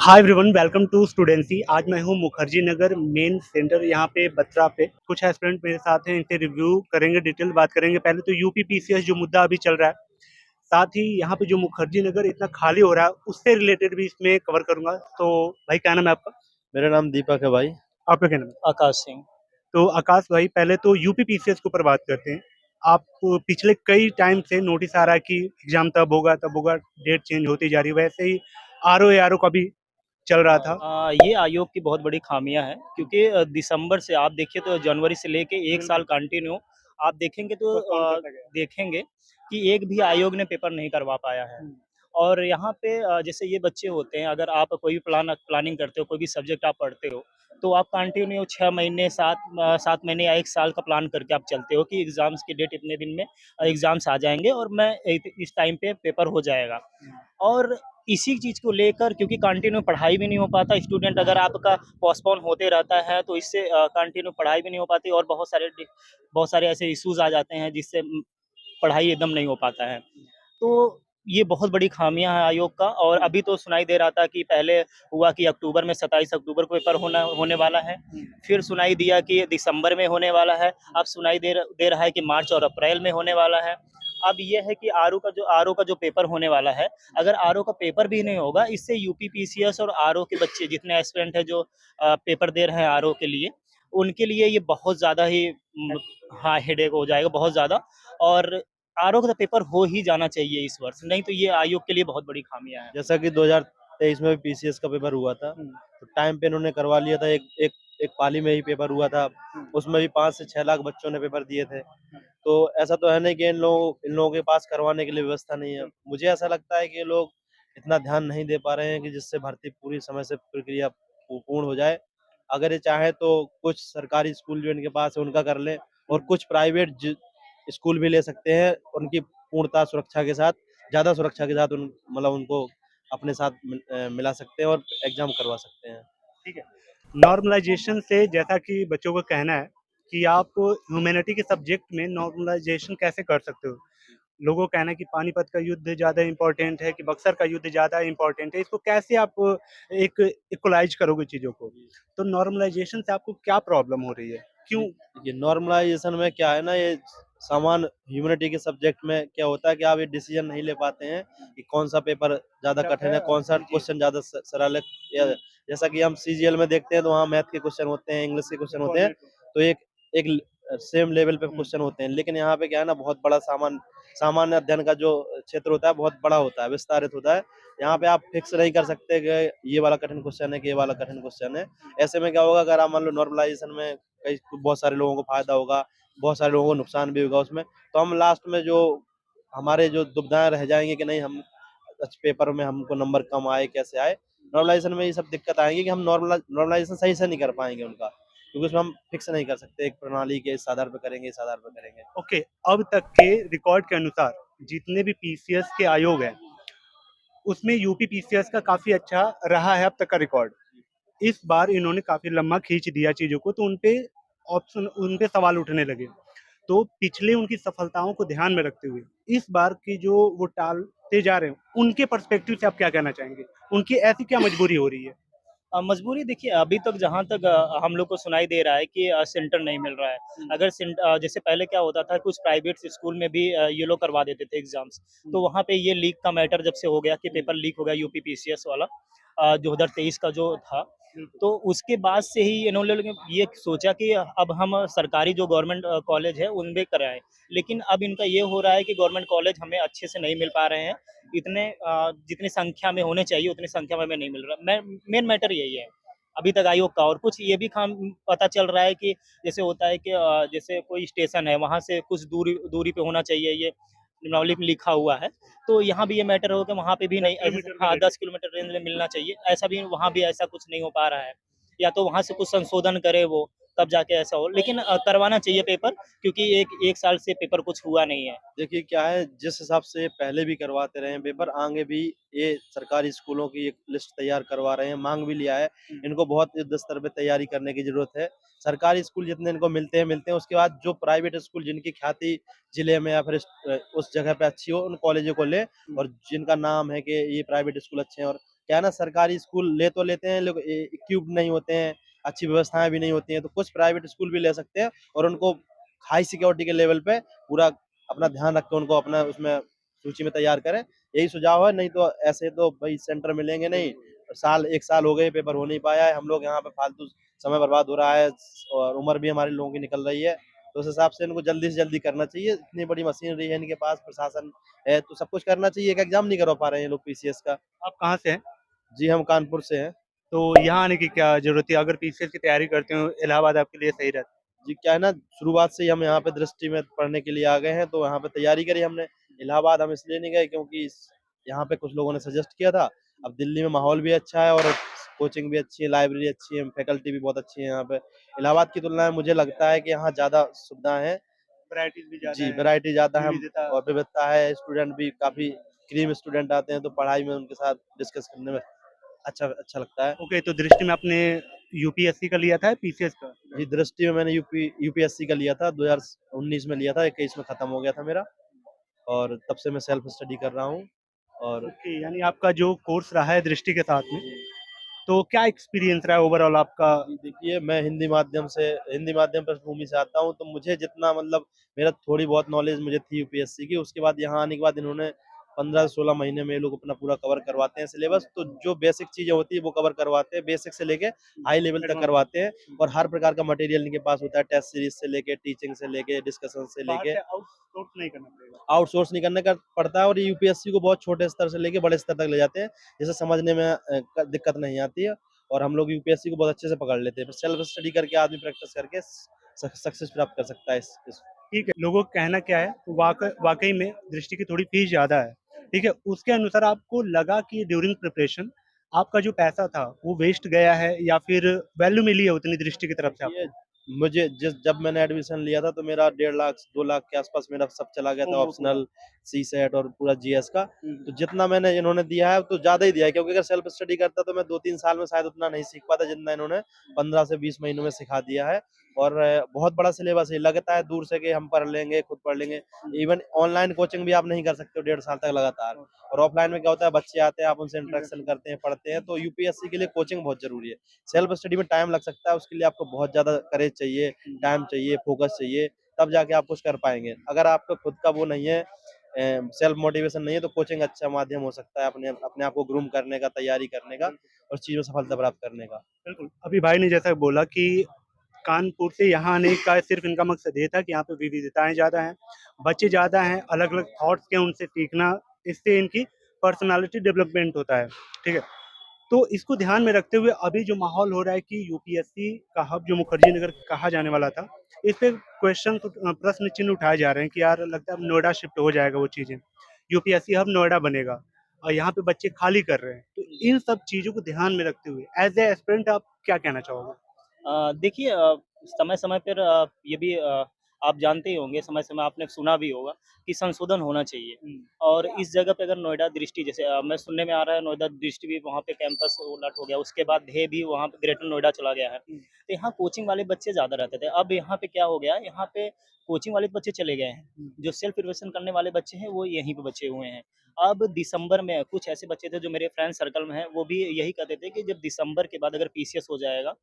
Hi everyone, welcome to Studency. आज मैं हूँ मुखर्जी नगर मेन सेंटर यहाँ पे बत्रा पे। कुछ एस्पिरेंट मेरे साथ हैं, इनसे रिव्यू करेंगे, डिटेल बात करेंगे। पहले तो यूपी पीसीएस जो मुद्दा अभी चल रहा है, साथ ही यहाँ पे जो मुखर्जी नगर इतना खाली हो रहा है उससे रिलेटेड भी इसमें कवर करूंगा। तो भाई क्या नाम है आपका? मेरा नाम दीपक है भाई। आपका क्या नाम है? आकाश सिंह। तो आकाश भाई, पहले तो यूपी पीसीएस के ऊपर बात करते हैं। आप पिछले कई टाइम से नोटिस आ रहा है कि एग्जाम तब होगा, डेट चेंज होती जा रही है। वैसे ही आरओ का भी चल रहा था। ये आयोग की बहुत बड़ी खामियां हैं क्योंकि दिसंबर से आप देखिए तो जनवरी से लेके एक साल कंटिन्यू आप देखेंगे तो पोस्टपोन करता गया। देखेंगे कि एक भी आयोग ने पेपर नहीं करवा पाया है। और यहाँ पे जैसे ये बच्चे होते हैं, अगर आप कोई भी प्लानिंग करते हो, कोई भी सब्जेक्ट आप पढ़ते हो, तो आप कंटिन्यू 6 महीने 7 महीने या एक साल का प्लान करके आप चलते हो कि एग्जाम्स की डेट इतने दिन में एग्जाम्स आ जाएंगे और मैं इस टाइम पे पेपर हो जाएगा। और इसी चीज़ को लेकर क्योंकि कंटिन्यू पढ़ाई भी नहीं हो पाता, स्टूडेंट अगर आपका पोस्टपोन होते रहता है तो इससे कंटिन्यू पढ़ाई भी नहीं हो पाती और बहुत सारे ऐसे इश्यूज आ जाते हैं जिससे पढ़ाई एकदम नहीं हो पाता है। तो ये बहुत बड़ी खामियां हैं आयोग का। और अभी तो सुनाई दे रहा था कि पहले हुआ कि अक्टूबर में 27 अक्टूबर को पेपर होने वाला है, फिर सुनाई दिया कि दिसंबर में होने वाला है, अब सुनाई दे रहा है कि मार्च और अप्रैल में होने वाला है। अब ये है कि आरओ का जो पेपर होने वाला है, अगर आरओ का पेपर भी नहीं होगा, इससे यूपी पीसीएस और आरओ के बच्चे जितने एस्पिरेंट है जो पेपर दे रहे हैं आरओ के लिए, उनके लिए ये बहुत ज़्यादा ही हाँ हेडेक हो जाएगा बहुत ज़्यादा। और आरओ का पेपर हो ही जाना चाहिए इस वर्ष, नहीं तो ये आयोग के लिए बहुत बड़ी खामियां हैं। जैसा कि 2023 में भी पीसीएस का पेपर हुआ था, तो टाइम पे इन्होंने करवा लिया था। एक एक एक पाली में ही पेपर हुआ था। उसमें भी 5 से 6 लाख बच्चों ने पेपर दिए थे। तो ऐसा तो है नहीं कि इन लोगों के पास करवाने के लिए व्यवस्था नहीं है। मुझे ऐसा लगता है कि ये लोग इतना ध्यान नहीं दे पा रहे हैं कि जिससे भर्ती पूरी समय से प्रक्रिया पूर्ण हो जाए। अगर ये चाहे तो कुछ सरकारी स्कूल जो इनके पास है उनका कर लें, और कुछ प्राइवेट स्कूल भी ले सकते हैं उनकी पूर्णतः सुरक्षा के साथ, ज़्यादा सुरक्षा के साथ मतलब उनको अपने साथ मिला सकते हैं और एग्जाम करवा सकते हैं। ठीक है। नॉर्मलाइजेशन से, जैसा कि बच्चों का कहना है कि आप ह्यूमैनिटी के सब्जेक्ट में नॉर्मलाइजेशन कैसे कर सकते हो। लोगों का कहना है कि पानीपत का युद्ध ज़्यादा इम्पोर्टेंट है, कि बक्सर का युद्ध ज़्यादा इम्पोर्टेंट है। इसको कैसे आप एक इक्वलाइज करोगे चीज़ों को? तो नॉर्मलाइजेशन से आपको क्या प्रॉब्लम हो रही है? क्यों? ये नॉर्मलाइजेशन में क्या है ना, ये सामान ह्यूमैनिटी के सब्जेक्ट में क्या होता है कि आप ये डिसीजन नहीं ले पाते हैं कि कौन सा पेपर ज़्यादा कठिन है, कौन सा क्वेश्चन ज़्यादा सरल है। या जैसा कि हम सीजीएल में देखते हैं तो वहाँ मैथ के क्वेश्चन होते हैं, इंग्लिश के क्वेश्चन होते हैं, तो एक एक सेम लेवल पे क्वेश्चन होते हैं। लेकिन यहाँ पे क्या है ना, बहुत बड़ा सामान्य अध्ययन का जो क्षेत्र होता है बहुत बड़ा होता है, विस्तारित होता है। यहाँ पे आप फिक्स नहीं कर सकते कि ये वाला कठिन क्वेश्चन है कि ये वाला कठिन क्वेश्चन है। ऐसे में क्या होगा, अगर आप मान लो नॉर्मलाइजेशन में कई बहुत सारे लोगों को फायदा होगा, बहुत सारे लोगों को नुकसान भी होगा उसमें, तो हम लास्ट में जो हमारे जो दुविधाएं रह जाएंगी कि नहीं, हम पेपर में हमको नंबर कम आए कैसे आए। नॉर्मलाइजेशन में ये सब दिक्कत आएंगी कि हम नॉर्मलाइजेशन सही से नहीं कर पाएंगे उनका, क्योंकि उसमें हम फिक्स नहीं कर सकते एक प्रणाली के इस आधार पर करेंगे, इस आधार पर करेंगे। ओके, अब तक के रिकॉर्ड के अनुसार जितने भी पीसीएस के आयोग हैं, उसमें यूपी पीसीएस का काफ़ी अच्छा रहा है अब तक का रिकॉर्ड। इस बार इन्होंने काफ़ी लम्बा खींच दिया चीज़ों को, तो उन पे सवाल उठने लगे। तो पिछले उनकी सफलताओं को ध्यान में रखते हुए इस बार की जो वो टालते जा रहे हैं, उनके पर्सपेक्टिव से आप क्या कहना चाहेंगे? उनकी ऐसी क्या मजबूरी हो रही है? मजबूरी देखिए, अभी तक जहाँ तक हम लोग को सुनाई दे रहा है कि सेंटर नहीं मिल रहा है। अगर जैसे पहले क्या होता था, कुछ प्राइवेट स्कूल में भी ये लोग करवा देते थे एग्जाम्स, तो वहाँ पे ये लीक का मैटर जब से हो गया कि पेपर लीक हो गया यूपी पीसीएस वाला 2023 का जो था, तो उसके बाद से ही इन्होंने लोग ये सोचा कि अब हम सरकारी जो गवर्नमेंट कॉलेज है उनमें कराएं। लेकिन अब इनका ये हो रहा है कि गवर्नमेंट कॉलेज हमें अच्छे से नहीं मिल पा रहे हैं, इतने जितनी संख्या में होने चाहिए उतनी संख्या में हमें नहीं मिल रहा। मेन मैटर यही है अभी तक आयोग का। और कुछ ये भी काम पता चल रहा है कि जैसे होता है कि जैसे कोई स्टेशन है वहाँ से कुछ दूरी दूरी पे होना चाहिए, ये निम्नावली में लिखा हुआ है। तो यहाँ भी ये मैटर हो कि वहाँ पे भी नहीं, हाँ 10 किलोमीटर रेंज में मिलना चाहिए, ऐसा भी वहाँ भी ऐसा कुछ नहीं हो पा रहा है। या तो वहाँ से कुछ संशोधन करे वो, तब जाके ऐसा हो। लेकिन करवाना चाहिए पेपर, क्योंकि एक साल से पेपर कुछ हुआ नहीं है। देखिए क्या है, जिस हिसाब से पहले भी करवाते रहे हैं पेपर, आगे भी ये सरकारी स्कूलों की एक लिस्ट तैयार करवा रहे हैं, मांग भी लिया है। इनको बहुत युद्ध स्तर पे तैयारी करने की जरूरत है। सरकारी स्कूल जितने इनको मिलते हैं, उसके बाद जो प्राइवेट स्कूल जिनकी ख्याति जिले में या फिर उस जगह पे अच्छी हो, उन कॉलेजों को ले, और जिनका नाम है कि ये प्राइवेट स्कूल अच्छे हैं और क्या है ना, सरकारी स्कूल ले तो लेते हैं, लोग इक्विप्ड नहीं होते हैं, अच्छी व्यवस्थाएं भी नहीं होती हैं, तो कुछ प्राइवेट स्कूल भी ले सकते हैं और उनको हाई सिक्योरिटी के लेवल पे पूरा अपना ध्यान रख के उनको अपना उसमें सूची में तैयार करें। यही सुझाव है, नहीं तो ऐसे तो भाई सेंटर मिलेंगे नहीं। एक साल हो गए, पेपर हो नहीं पाया है, हम लोग यहाँ पे फालतू समय बर्बाद हो रहा है और उम्र भी हमारे लोगों की निकल रही है। तो उस हिसाब से इनको जल्दी से जल्दी करना चाहिए। इतनी बड़ी मशीनरी है इनके पास, प्रशासन है, तो सब कुछ करना चाहिए। एक एग्जाम नहीं करवा पा रहे हैं ये लोग पीसीएस का। आप कहाँ से हैं? जी, हम कानपुर से हैं। तो यहाँ आने की क्या ज़रूरत थी? अगर पीसीएस की तैयारी करते हो, इलाहाबाद आपके लिए सही रहता। जी, क्या है ना, शुरुआत से ही हम यहाँ पे दृष्टि में पढ़ने के लिए आ गए हैं, तो यहाँ पे तैयारी करी हमने। इलाहाबाद हम इसलिए नहीं गए क्योंकि यहाँ पे कुछ लोगों ने सजेस्ट किया था। अब दिल्ली में माहौल भी अच्छा है और कोचिंग भी अच्छी है, लाइब्रेरी अच्छी है, फैकल्टी भी बहुत अच्छी है यहाँ पे। इलाहाबाद की तुलना में मुझे लगता है कि यहाँ ज़्यादा सुविधाएँ हैं। वैराइटीज़ भी ज़्यादा जी, है, वैरायटी ज़्यादा है विविधता। और विविधता है, स्टूडेंट भी काफ़ी क्रीम स्टूडेंट आते हैं, तो पढ़ाई में उनके साथ डिस्कस करने में अच्छा अच्छा लगता है। ओके, तो दृष्टि में आपने यूपीएससी का लिया था या पीसीएस का? जी, दृष्टि में मैंने यूपीएससी का लिया था, 2019 में लिया था, 21 में खत्म हो गया था मेरा और तब से मैं सेल्फ स्टडी कर रहा हूँ और ओके, यानी आपका जो कोर्स रहा है दृष्टि के साथ में, तो क्या एक्सपीरियंस रहा है ओवरऑल आपका? जी, देखिए मैं हिंदी माध्यम पृष्ठभूमि से आता हूँ, तो मुझे जितना मतलब मेरा थोड़ी बहुत नॉलेज मुझे थी यूपीएससी की, उसके बाद यहाँ आने के बाद इन्होंने 15 से 16 महीने में ये लोग अपना पूरा कवर करवाते हैं सिलेबस। तो जो बेसिक चीज़ें होती है वो कवर करवाते हैं, बेसिक से लेके हाई लेवल तक एडवांस करवाते हैं और हर प्रकार का मटेरियल इनके पास होता है, टेस्ट सीरीज़ से लेके, टीचिंग से लेके, डिस्कशन से बाहर लेके। से आउटसोर्स नहीं करना पड़ेगा। आउटसोर्स नहीं करने का पड़ता है और ये यूपीएससी को बहुत छोटे स्तर से लेके बड़े स्तर तक ले जाते हैं, जिससे समझने में दिक्कत नहीं आती है और हम लोग यूपीएससी को बहुत अच्छे से पकड़ लेते हैं। फिर सेल्फ स्टडी करके आदमी प्रैक्टिस करके सक्सेस प्राप्त कर सकता है इस ठीक है, लोगों का कहना क्या है, वाक़ई में दृष्टि की थोड़ी फ़ीस ज़्यादा है, ठीक है? उसके अनुसार आपको लगा कि ड्यूरिंग प्रिपरेशन आपका जो पैसा था, वो वेस्ट गया है या फिर वैल्यू मिली है उतनी दृष्टि की तरफ से देखिए, आपको? मुझे जब मैंने एडमिशन लिया था तो मेरा 1.5 लाख 2 लाख के आसपास मेरा सब चला गया था, ओहो! पूरा। ऑप्शनल, सीसेट और पूरा जीएस का। हुँ, तो जितना मैंने इन्होंने दिया है तो ज़्यादा ही दिया है, क्योंकि अगर सेल्फ स्टडी करता तो मैं 2-3 साल में शायद उतना नहीं सीख पाता जितना इन्होंने 15 से 20 महीनों में सिखा दिया है। और बहुत बड़ा सिलेबस है, लगता है दूर से कि हम पढ़ लेंगे, खुद पढ़ लेंगे। इवन ऑनलाइन कोचिंग भी आप नहीं कर सकते हो 1.5 साल तक लगातार। और ऑफलाइन में क्या होता है, बच्चे आते हैं, आप उनसे इंटरेक्शन करते हैं, पढ़ते हैं, तो यूपीएससी के लिए कोचिंग बहुत ज़रूरी है। सेल्फ स्टडी में टाइम लग सकता है, उसके लिए आपको बहुत ज़्यादा करेज चाहिए, टाइम चाहिए, फोकस चाहिए, तब जाके आप कुछ कर पाएँगे। अगर आपका खुद का वो नहीं है, सेल्फ मोटिवेशन नहीं है, तो कोचिंग अच्छा माध्यम हो सकता है अपने अपने आप को ग्रूम करने का, तैयारी करने का और चीज़ में सफलता प्राप्त करने का। बिल्कुल। अभी भाई ने जैसा बोला कि कानपुर से यहाँ आने का सिर्फ़ इनका मकसद ये था कि यहाँ पे विविधताएँ ज़्यादा हैं, बच्चे ज़्यादा हैं, अलग-अलग थॉट्स के उनसे सीखना, इससे इनकी पर्सनैलिटी डेवलपमेंट होता है, ठीक है? तो इसको ध्यान में रखते हुए अभी जो माहौल हो रहा है कि यूपीएससी का हब जो मुखर्जी नगर कहा जाने वाला था, इस पे प्रश्न चिन्ह उठाए जा रहे हैं कि यार लगता है अब नोएडा शिफ्ट हो जाएगा वो चीज़ें। यूपीएससी हब नोएडा बनेगा और यहाँ पे बच्चे खाली कर रहे हैं। तो इन सब चीज़ों को ध्यान में रखते हुए एज़ ए एस्पिरेंट आप क्या कहना चाहोगे? देखिए समय-समय पर ये भी आप जानते ही होंगे, समय-समय आपने सुना भी होगा कि संशोधन होना चाहिए। हुँ, और इस जगह पे अगर नोएडा दृष्टि जैसे मैं सुनने में आ रहा है नोएडा दृष्टि भी वहाँ पे कैंपस उलट हो गया, उसके बाद ढे भी वहाँ पे ग्रेटर नोएडा चला गया है। हुँ, तो यहाँ कोचिंग वाले बच्चे ज़्यादा रहते थे, अब यहाँ पे क्या हो गया है, यहाँ पे कोचिंग वाले बच्चे चले गए हैं। हुँ, जो सेल्फ प्रिपरेशन करने वाले बच्चे हैं, वो यहीं पे बचे हुए हैं। अब दिसंबर में कुछ ऐसे बच्चे थे जो मेरे फ्रेंड सर्कल में हैं, वो भी यही कहते थे कि जब दिसंबर के बाद अगर पीसीएस हो जाएगा,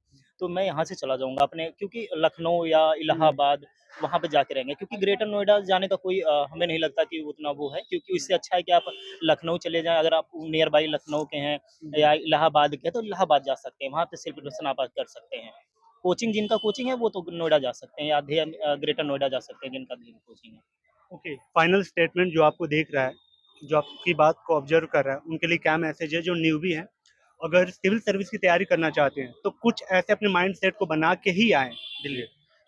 तो मैं यहाँ से चला जाऊँगा अपने क्योंकि लखनऊ या हुँ, इलाहाबाद वहाँ पे जाके रहेंगे क्योंकि ग्रेटर नोएडा जाने का कोई हमें नहीं लगता कि उतना वो है क्योंकि इससे अच्छा है कि आप लखनऊ चले जाएँ अगर आप नियर बाय लखनऊ के हैं हुँ। या इलाहाबाद के हैं, तो इलाहाबाद जा सकते हैं, वहाँ पे सेल्फ प्रिपरेशन आप कर सकते हैं। कोचिंग जिनका कोचिंग है वो तो नोएडा जा सकते हैं या ग्रेटर नोएडा जा सकते हैं जिनका भी कोचिंग है। ओके, फाइनल स्टेटमेंट जो आपको देख रहा है, जो आपकी बात को ऑब्ज़र्व कर रहा है, उनके लिए क्या मैसेज है जो न्यूबी हैं, अगर सिविल सर्विस की तैयारी करना चाहते हैं, तो कुछ ऐसे अपने माइंडसेट को बना के ही आएँ दिल्ली?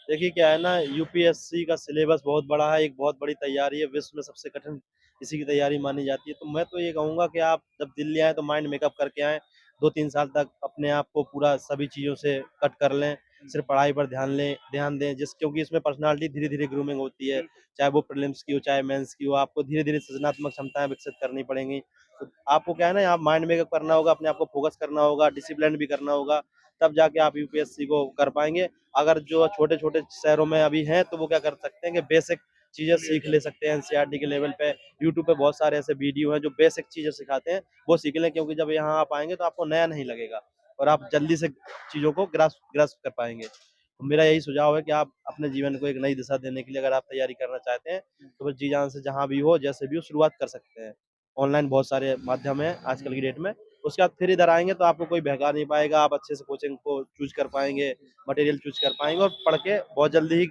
देखिए, क्या है ना, यूपीएससी का सिलेबस बहुत बड़ा है, एक बहुत बड़ी तैयारी है, विश्व में सबसे कठिन इसी की तैयारी मानी जाती है। तो मैं तो ये कहूँगा कि आप जब दिल्ली आएँ तो माइंड मेकअप करके आएँ, 2-3 साल तक अपने आप को पूरा सभी चीज़ों से कट कर लें, सिर्फ़ पढ़ाई पर ध्यान दें क्योंकि इसमें पर्सनैलिटी धीरे-धीरे ग्रूमिंग होती है, बिल्कुल। चाहे वो प्रीलिम्स की हो, चाहे मेंस की हो, आपको धीरे-धीरे सृजनात्मक क्षमताएँ विकसित करनी पड़ेंगी। तो आपको क्या है ना, आप माइंड मेकअप करना होगा, अपने आप को फ़ोकस करना होगा, डिसिप्लिन भी करना होगा, तब जाके आप यूपीएससी को कर पाएँगे। अगर जो छोटे-छोटे शहरों में अभी हैं, तो वो क्या कर सकते हैं कि बेसिक चीज़ें सीख ले सकते हैं एनसीईआरटी के लेवल पे। यूट्यूब पे बहुत सारे ऐसे वीडियो हैं जो बेसिक चीज़ें सिखाते हैं, वो सीख लें क्योंकि जब यहाँ आप आएँगे तो आपको नया नहीं लगेगा और आप जल्दी से चीज़ों को ग्रास्प ग्रास्प कर पाएँगे। तो मेरा यही सुझाव है कि आप अपने जीवन को एक नई दिशा देने के लिए अगर आप तैयारी करना चाहते हैं, तो बस जी-जान से जहाँ भी हो, जैसे भी हो शुरुआत कर सकते हैं। ऑनलाइन बहुत सारे माध्यम हैं आजकल की डेट में। उसके बाद फिर इधर आएँगे तो आपको कोई बहका नहीं पाएगा, आप अच्छे से कोचिंग को चूज़ कर पाएँगे, मटेरियल चूज़ कर पाएँगे और पढ़ के बहुत जल्दी ही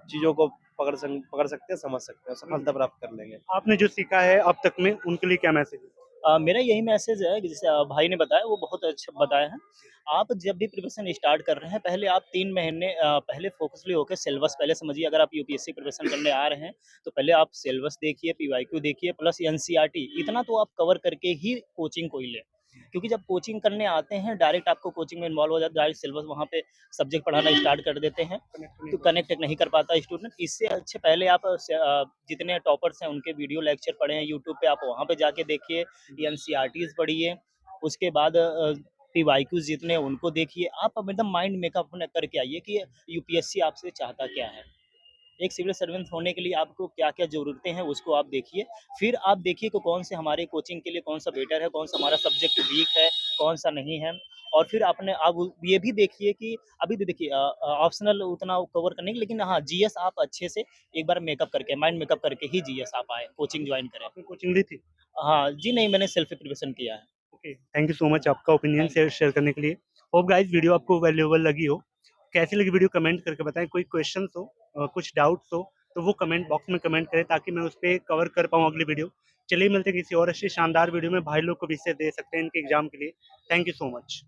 चीज़ों को पकड़ सकते हैं, समझ सकते हैं, सफलता प्राप्त कर लेंगे। आपने जो सीखा है अब तक में उनके लिए क्या मैसेज है? मेरा यही मैसेज है कि जैसे भाई ने बताया वो बहुत अच्छा बताया है। आप जब भी प्रिपरेशन स्टार्ट कर रहे हैं पहले आप 3 महीने पहले फ़ोकसली होके सिलेबस पहले समझिए अगर आप यूपीएससी प्रिपरेशन करने आ रहे हैं, तो पहले आप सिलेबस देखिए, पीवाईक्यू देखिए प्लस एनसीईआरटी इतना तो आप कवर करके ही कोचिंग को ही लें। क्योंकि जब कोचिंग करने आते हैं डायरेक्ट आपको कोचिंग में इन्वॉल्व हो जाते हैं, डायरेक्ट सिलेबस वहाँ पे सब्जेक्ट पढ़ाना स्टार्ट कर देते हैं, तो कनेक्ट नहीं कर पाता स्टूडेंट। इससे अच्छे पहले आप जितने टॉपर्स हैं उनके वीडियो लेक्चर पढ़ें यूट्यूब पे, आप वहाँ पे जाके देखिए, एनसीईआरटीज़ पढ़िए, उसके बाद पीवाईक्यूज़ जितने हैं उनको देखिए। आप अब एकदम माइंड मेकअप अपना करके आइए कि यूपीएससी आपसे चाहता क्या है। एक सिविल सर्वेंट होने के लिए आपको क्या-क्या ज़रूरतें हैं उसको आप देखिए। फिर आप देखिए कि कौन से हमारे कोचिंग के लिए कौन-सा बेटर है, कौन-सा हमारा सब्जेक्ट वीक है, कौन-सा नहीं है। और फिर आपने आप ये भी देखिए कि अभी भी देखिए ऑप्शनल उतना कवर करने की लेकिन हाँ, जीएस आप अच्छे से एक बार मेकअप करके माइंड मेकअप करके ही जीएस आप आएँ, कोचिंग जॉइन करें। आपने कोचिंग ली थी? हाँ, जी नहीं मैंने सेल्फ प्रिपरेशन किया है। Okay, thank you so much आपका ओपिनियन थैंक यू। शेयर करने के लिए। होप गाइस वीडियो आपको वैल्यूएबल लगी हो। कैसी लगी वीडियो कमेंट करके बताएँ, कोई क्वेश्चंस हो कुछ डाउट्स हो तो वो कमेंट बॉक्स में कमेंट करें ताकि मैं उस पे कवर कर पाऊँ अगली वीडियो। चलिए मिलते हैं किसी और अच्छी शानदार वीडियो में, भाई लोग को विशेष दे सकते हैं इनके एग्ज़ाम के लिए। Thank you so much.